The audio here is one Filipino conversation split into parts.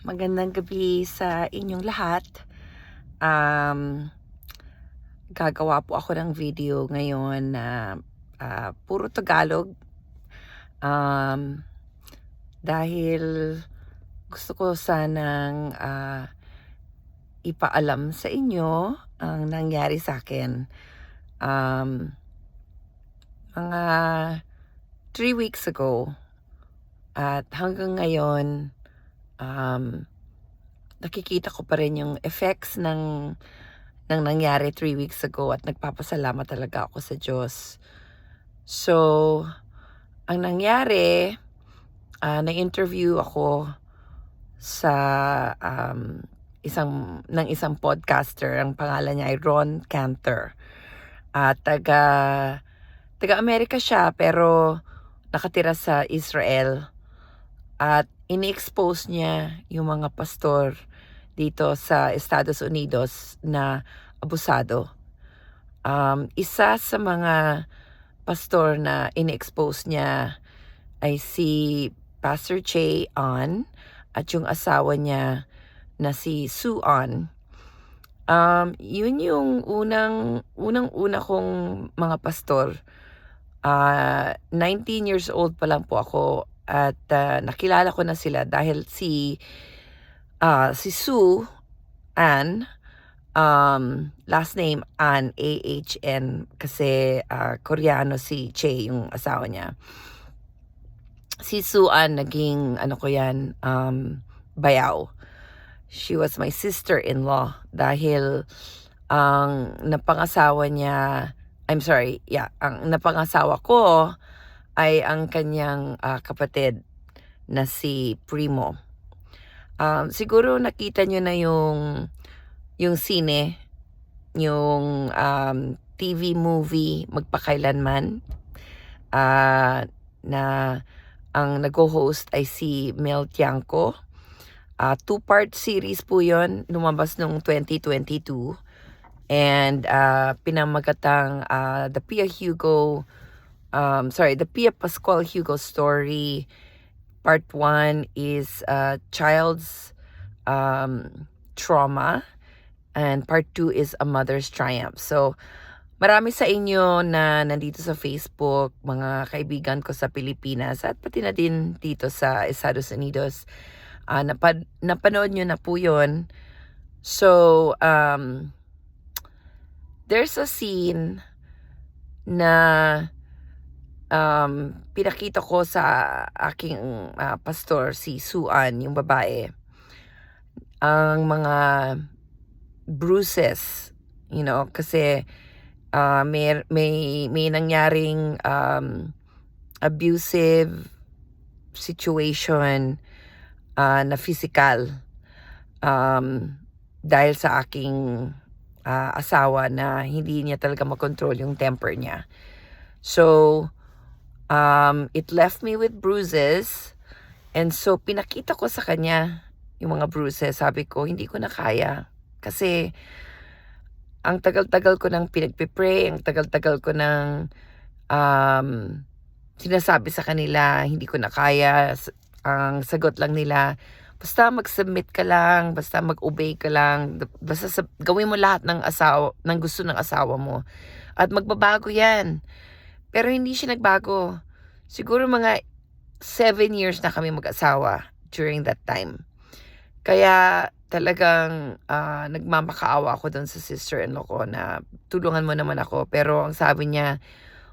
Magandang gabi sa inyong lahat. Um, Gagawa po ako ng video ngayon na puro Tagalog. Um, Dahil gusto ko sanang ipaalam sa inyo ang nangyari sa akin. Um, Mga 3 weeks ago at hanggang ngayon, nakikita ko pa rin yung effects ng nangyari 3 weeks ago at nagpapasalamat talaga ako sa Diyos. So, ang nangyari, na-interview ako sa isang podcaster. Ang pangalan niya ay Ron Cantor. Taga-Amerika siya pero nakatira sa Israel. At ini-expose niya yung mga pastor dito sa Estados Unidos na abusado. Isa sa mga pastor na ini-expose niya ay si Pastor Che An at yung asawa niya na si Sue An. Yun yung unang-una kong mga pastor. 19 years old pa lang po ako at nakilala ko na sila dahil si Sue An, last name An, A-H-N, kasi Koreano si Che yung asawa niya. Si Sue An, naging bayaw. She was my sister-in-law dahil ang napangasawa ko ay ang kanyang kapatid na si Primo. Siguro nakita nyo na yung sine, yung TV movie Magpakailanman, na ang nag-host ay si Mel Tiangco. 2-part series po yun, lumabas noong 2022. And pinamagatang the Pia Pascual Hugo story. Part 1 is child's trauma, and part 2 is a mother's triumph. So, marami sa inyo na nandito sa Facebook, mga kaibigan ko sa Pilipinas at pati na din dito sa Estados Unidos, napanood nyo na po yun. So, there's a scene na pinakita ko sa aking pastor, si Sue An, yung babae, ang mga bruises, kasi may nangyaring abusive situation na physical dahil sa aking asawa na hindi niya talaga makontrol yung temper niya. So, it left me with bruises, and so pinakita ko sa kanya yung mga bruises. Sabi ko, hindi ko na kaya kasi ang tagal-tagal ko nang pinagpipray, ang tagal-tagal ko nang sinasabi sa kanila, hindi ko na kaya. Ang sagot lang nila, basta mag-submit ka lang, basta mag-obey ka lang, basta gawin mo lahat ng gusto ng asawa mo at magbabago yan. Pero hindi siya nagbago. Siguro mga 7 years na kami mag-asawa during that time. Kaya talagang nagmamakaawa ako doon sa sister-in-law ko na tulungan mo naman ako. Pero ang sabi niya,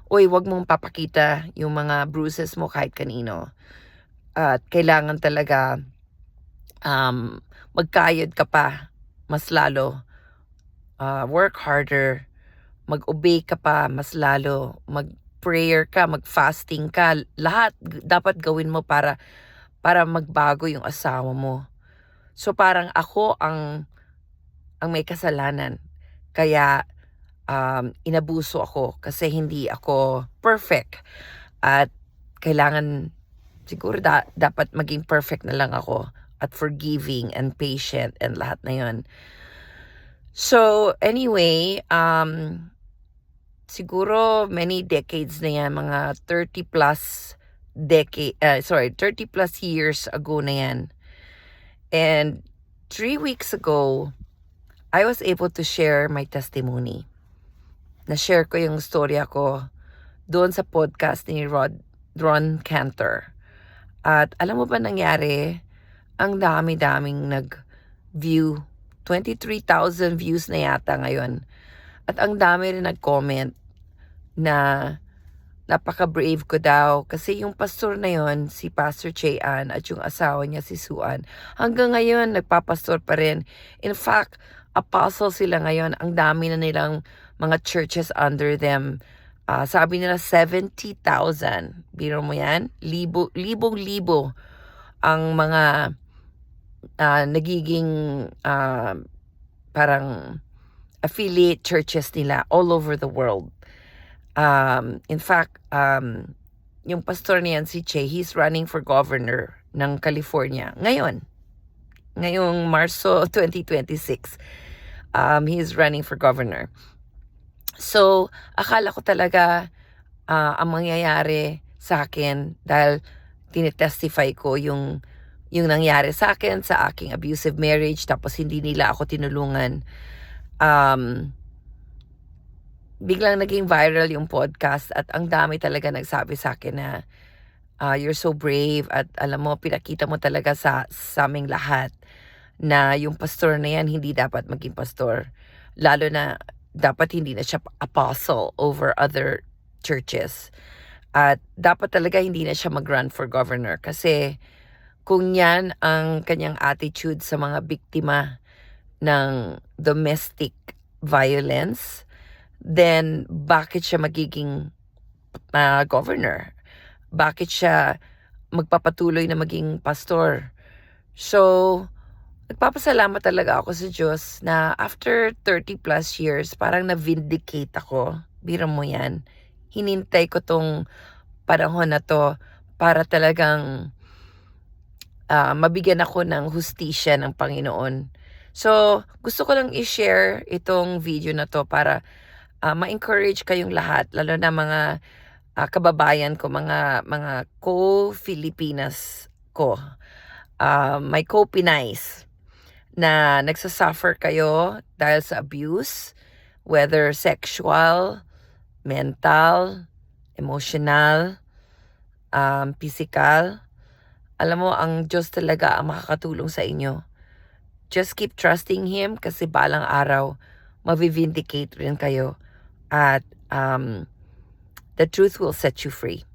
uy, wag mong papakita yung mga bruises mo kahit kanino. At kailangan talaga magkayod ka pa mas lalo. Work harder. Mag-obey ka pa mas lalo. Mag-prayer ka, mag-fasting ka. Lahat dapat gawin mo para magbago yung asawa mo. So parang ako ang may kasalanan. Kaya inabuso ako kasi hindi ako perfect. At kailangan siguro dapat maging perfect na lang ako at forgiving and patient and lahat na yun. So anyway, siguro many decades na yan, mga 30 plus years ago na yan. And 3 weeks ago, I was able to share my testimony. Na-share ko yung storya ko doon sa podcast ni Ron Cantor. At alam mo ba nangyari? Ang dami-daming nag-view. 23,000 views na yata ngayon. At ang dami rin nag-comment na napaka-brave ko daw. Kasi yung pastor na yon, si Pastor Chean, at yung asawa niya si Suan, hanggang ngayon nagpapastor pa rin. In fact, apostle sila ngayon. Ang dami na nilang mga churches under them. Sabi nila 70,000. Biro mo yan? Libong-libo ang mga nagiging parang affiliate churches nila all over the world. In fact, yung pastor niyan si Che, he's running for governor ng California ngayong Marso 2026. He's running for governor. So, akala ko talaga ang mangyayari sa akin dahil tinetestify ko yung nangyari sa akin sa aking abusive marriage, tapos hindi nila ako tinulungan. Biglang naging viral yung podcast at ang dami talaga nagsabi sa akin na you're so brave, at alam mo, pinakita mo talaga sa aming lahat na yung pastor na yan hindi dapat maging pastor. Lalo na dapat hindi na siya apostle over other churches. At dapat talaga hindi na siya mag-run for governor. Kasi kung yan ang kanyang attitude sa mga biktima ng domestic violence, then bakit siya magiging governor? Bakit siya magpapatuloy na maging pastor? So, nagpapasalamat talaga ako sa Diyos na after 30 plus years, parang na-vindicate ako. Biro mo yan. Hinintay ko tong panahon na to para talagang mabigyan ako ng hustisya ng Panginoon. So, gusto ko lang i-share itong video na to para ma-encourage kayong lahat, lalo na mga kababayan ko, mga co-Filipinas ko, may co-Pinays na nagsasuffer kayo dahil sa abuse, whether sexual, mental, emotional, physical. Alam mo, ang Diyos talaga ang makakatulong sa inyo. Just keep trusting Him kasi balang araw, mavivindicate rin kayo. At the truth will set you free.